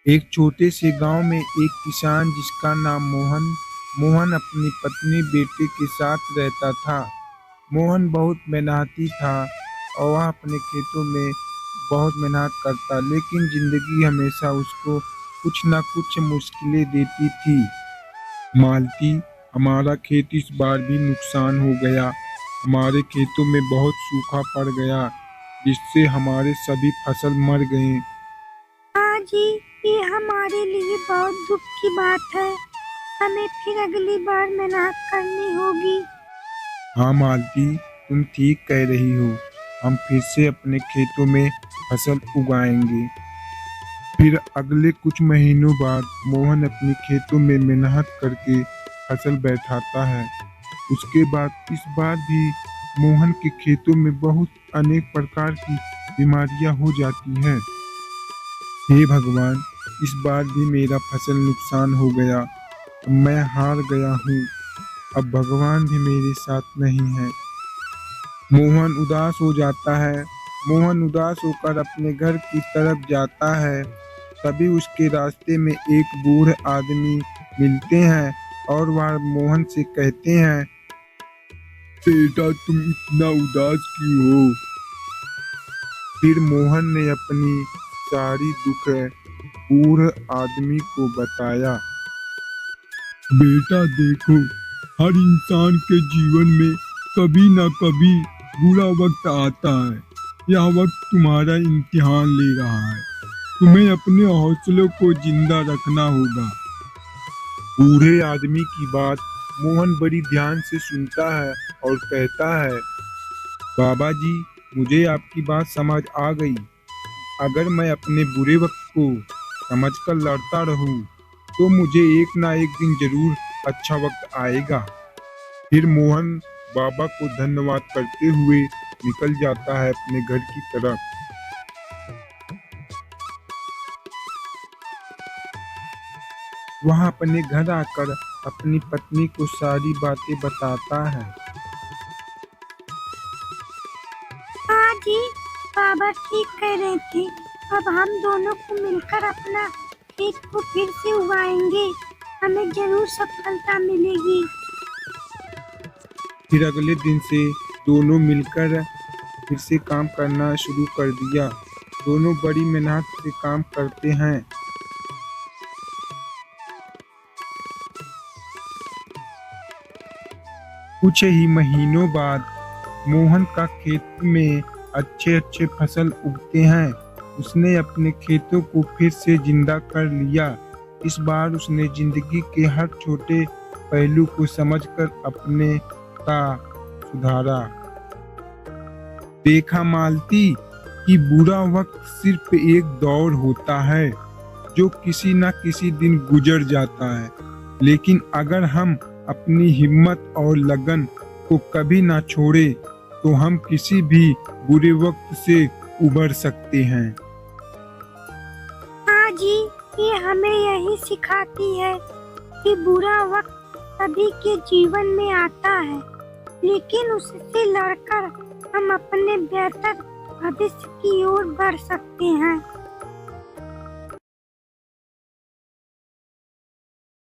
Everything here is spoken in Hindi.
एक छोटे से गांव में एक किसान जिसका नाम मोहन अपनी पत्नी बेटे के साथ रहता था। मोहन बहुत मेहनती था और वह अपने खेतों में बहुत मेहनत करता, लेकिन जिंदगी हमेशा उसको कुछ न कुछ मुश्किलें देती थी। मालती, हमारा खेत इस बार भी नुकसान हो गया। हमारे खेतों में बहुत सूखा पड़ गया, जिससे हमारे सभी फसल मर गए। हाँ जी, ये हमारे लिए बहुत दुख की बात है। हमें फिर अगली बार मेहनत करनी होगी। हाँ मालती, तुम ठीक कह रही हो। हम फिर से अपने खेतों में फसल उगाएंगे। फिर अगले कुछ महीनों बाद मोहन अपने खेतों में मेहनत करके फसल बैठाता है। उसके बाद इस बार भी मोहन के खेतों में बहुत अनेक प्रकार की बीमारियां हो जाती हैं। हे भगवान, इस बार भी मेरा फसल नुकसान हो गया। अब मैं हार गया हूँ। अब भगवान भी मेरे साथ नहीं है। मोहन उदास हो जाता है। मोहन उदास होकर अपने घर की तरफ जाता है। तभी उसके रास्ते में एक बूढ़े आदमी मिलते हैं और वह मोहन से कहते हैं, बेटा तुम इतना उदास क्यों हो? फिर मोहन ने अपनी सारी दुख बूढ़े आदमी को बताया। बेटा देखो, हर इंसान के जीवन में कभी ना कभी बुरा वक्त आता है। यह वक्त तुम्हारा इम्तिहान ले रहा है। तुम्हें अपने हौसलों को जिंदा रखना होगा। बूढ़े आदमी की बात मोहन बड़ी ध्यान से सुनता है और कहता है, बाबा जी, मुझे आपकी बात समझ आ गई। अगर मैं अपने बुरे वक्त को समझकर लड़ता रहूं, तो मुझे एक ना एक दिन जरूर अच्छा वक्त आएगा। फिर मोहन बाबा को धन्यवाद करते हुए निकल जाता है अपने घर की तरफ। वह अपने घर आकर अपनी पत्नी को सारी बातें बताता है। हाँ जी, बाबा ठीक कह रहे थे। अब हम दोनों को मिलकर अपना खेत को फिर से उगाएंगे। हमें जरूर सफलता मिलेगी। फिर अगले दिन से दोनों मिलकर फिर से काम करना शुरू कर दिया। दोनों बड़ी मेहनत से काम करते हैं। कुछ ही महीनों बाद मोहन का खेत में अच्छे अच्छे फसल उगते हैं। उसने अपने खेतों को फिर से जिंदा कर लिया। इस बार उसने जिंदगी के हर छोटे पहलू को समझकर अपने का सुधारा। देखा मालती, कि बुरा वक्त सिर्फ एक दौर होता है जो किसी न किसी दिन गुजर जाता है, लेकिन अगर हम अपनी हिम्मत और लगन को कभी ना छोड़े तो हम किसी भी बुरे वक्त से उबर सकते हैं। हाँ जी, ये हमें यही सिखाती है कि बुरा वक्त सभी के जीवन में आता है, लेकिन उससे लड़कर हम अपने बेहतर भविष्य की ओर बढ़ सकते हैं।